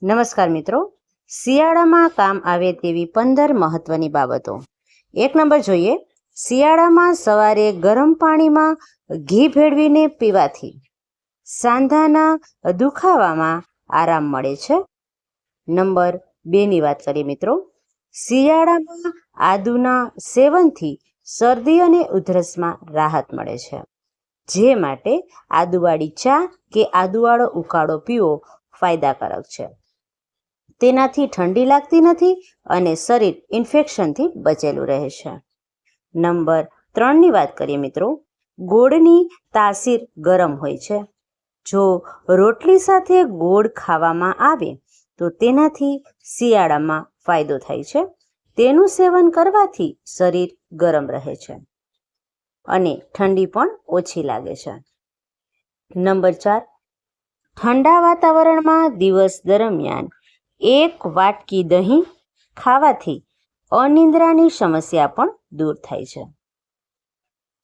નમસ્કાર મિત્રો, શિયાળામાં કામ આવે તેવી 15 મહત્વની બાબતો. 1 નંબર જોઈએ. શિયાળામાં સવારે ગરમ પાણીમાં ઘી ભેળવીને પીવાથી સાંધાના દુખાવામાં આરામ મળે છે. નંબર 2ની વાત કરીએ મિત્રો. શિયાળામાં આદુના સેવનથી શરદી અને ઉધરસમાં રાહત મળે છે. જે માટે આદુવાળી ચા કે આદુવાળો ઉકાળો પીવો ફાયદાકારક છે. તેનાથી ઠંડી લાગતી નથી અને શરીર ઇન્ફેક્શનથી બચેલું રહે છે. નંબર 3ની વાત કરીએ મિત્રો. ગોળની તાસીર ગરમ હોય છે. જો રોટલી સાથે ગોળ ખાવામાં આવે તો તેનાથી શિયાળામાં ફાયદો થાય છે. તેનું સેવન કરવાથી શરીર ગરમ રહે છે અને ઠંડી પણ ઓછી લાગે છે. નંબર 4, ઠંડા વાતાવરણમાં દિવસ દરમિયાન 1 વાટકી દહીં ખાવાથી અનિદ્રાની સમસ્યા પણ દૂર થાય છે.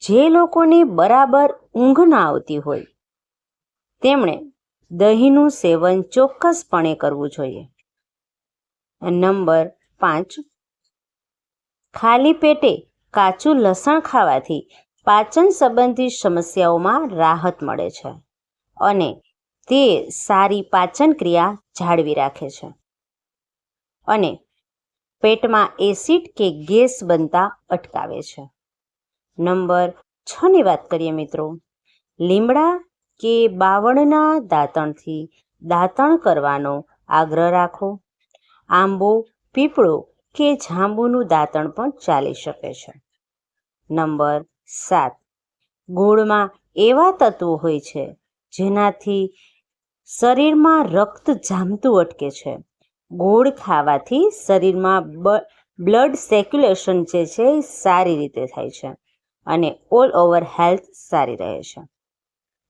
જે લોકોને બરાબર ઊંઘ ના આવતી હોય તેમણે દહીંનું સેવન ચોક્કસપણે કરવું જોઈએ. નંબર 5, ખાલી પેટે કાચું લસણ ખાવાથી પાચન સંબંધી સમસ્યાઓમાં રાહત મળે છે અને તે સારી પાચન ક્રિયા જાળવી રાખે છે અને પેટમાં એસિડ કે ગેસ બનતા અટકાવે છે. નંબર 6ની વાત કરીએ મિત્રો. લીમડા કે બાવળના દાંતણથી દાંતણ કરવાનો આગ્રહ રાખો. આંબો, પીપળો કે જાંબુનું દાંતણ પણ ચાલી શકે છે. નંબર 7, ગોળમાં એવા તત્વો હોય છે જેનાથી શરીરમાં રક્ત જામતું અટકે છે. ગોળ ખાવાથી શરીરમાં બ્લડ સર્ક્યુલેશન જે છે એ સારી રીતે થાય છે અને ઓલ ઓવર હેલ્થ સારી રહે છે.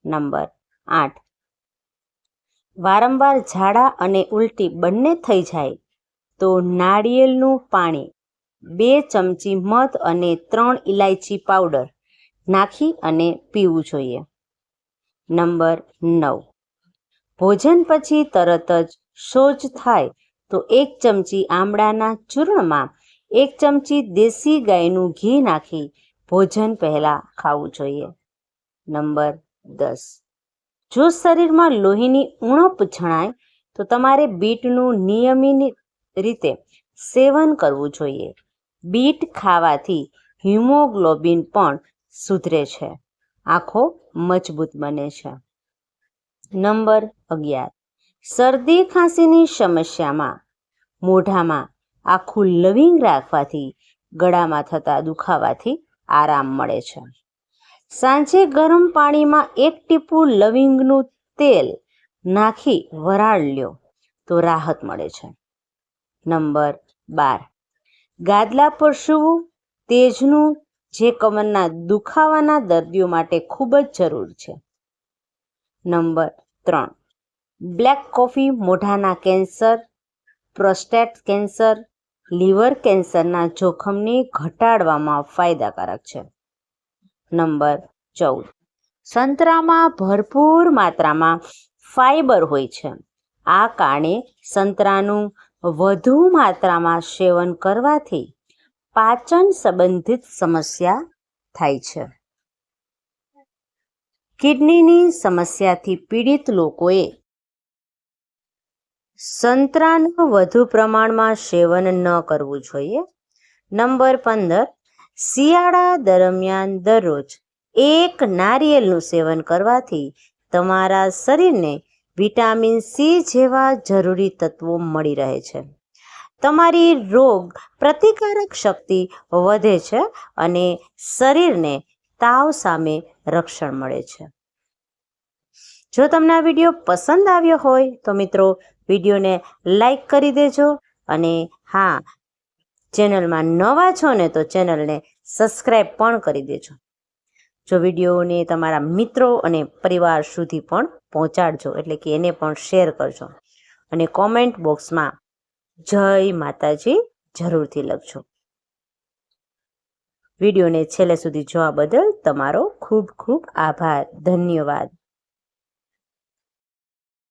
નંબર 8, વારંવાર ઝાડા અને ઉલટી બંને થઈ જાય તો નાળિયેરનું પાણી 2 ચમચી મધ અને 3 ઇલાયચી પાવડર નાખી અને પીવું જોઈએ. નંબર 9, ભોજન પછી તરત જ શૌચ થાય તો 1 ચમચી આમળાના ચૂર્ણમાં 1 ચમચી દેશી ગાયનું ઘી નાખી ભોજન પહેલાં ખાવું જોઈએ. નંબર 10, જો શરીરમાં લોહીની ઉણપ જણાય તો તમારે બીટનું નિયમિત રીતે સેવન કરવું જોઈએ. બીટ ખાવાથી હિમોગ્લોબિન પણ સુધરે છે. આંખો મજબૂત બને છે. નંબર 11, શરદી ખાંસીની સમસ્યામાં મોઢામાં આખું લવિંગ રાખવાથી ગળામાં થતા દુખાવાથી આરામ મળે છે. સાંજે ગરમ પાણીમાં 1 ટીપું લવિંગનું તેલ નાખી વરાળ લ્યો તો રાહત મળે છે. નંબર 12, ગાદલા પર સૂવું તેજનું જે કમરના દુખાવાના દર્દીઓ માટે ખૂબ જ જરૂરી છે. નંબર 3, બ્લેક કોફી મોઢાના કેન્સર, પ્રોસ્ટેટ કેન્સર, લીવર કેન્સરના જોખમને ઘટાડવામાં ફાયદાકારક છે. નંબર 14, સંતરામાં ભરપૂર માત્રામાં ફાઇબર હોય છે. આ કારણે સંતરાનું વધુ માત્રામાં સેવન કરવાથી પાચન સંબંધિત સમસ્યા થાય છે. કિડનીની સમસ્યાથી પીડિત લોકોએ સંતરાનું વધુ પ્રમાણમાં સેવન ન કરવું જોઈએ. નંબર 15, શિયાળા દરમિયાન દરરોજ 1 નારિયેળનું સેવન કરવાથી તમારા શરીરને વિટામિન સી જેવા જરૂરી તત્વો મળી રહે છે. તમારી રોગ પ્રતિકારક શક્તિ વધે છે અને શરીરને તાવ સામે રક્ષણ મળે છે. જો તમને આ વિડીયો પસંદ આવ્યો હોય તો મિત્રો વિડીયોને લાઈક કરી દેજો અને હા, ચેનલમાં નવા છો ને તો ચેનલને સબસ્ક્રાઈબ પણ કરી દેજો. જો વિડીયોને તમારા મિત્રો અને પરિવાર સુધી પણ પહોંચાડજો, એટલે કે એને પણ શેર કરજો અને કોમેન્ટ બોક્સમાં જય માતાજી જરૂરથી લખજો. વિડીયોને છેલ્લે સુધી જોવા બદલ તમારો ખૂબ ખૂબ આભાર. ધન્યવાદ.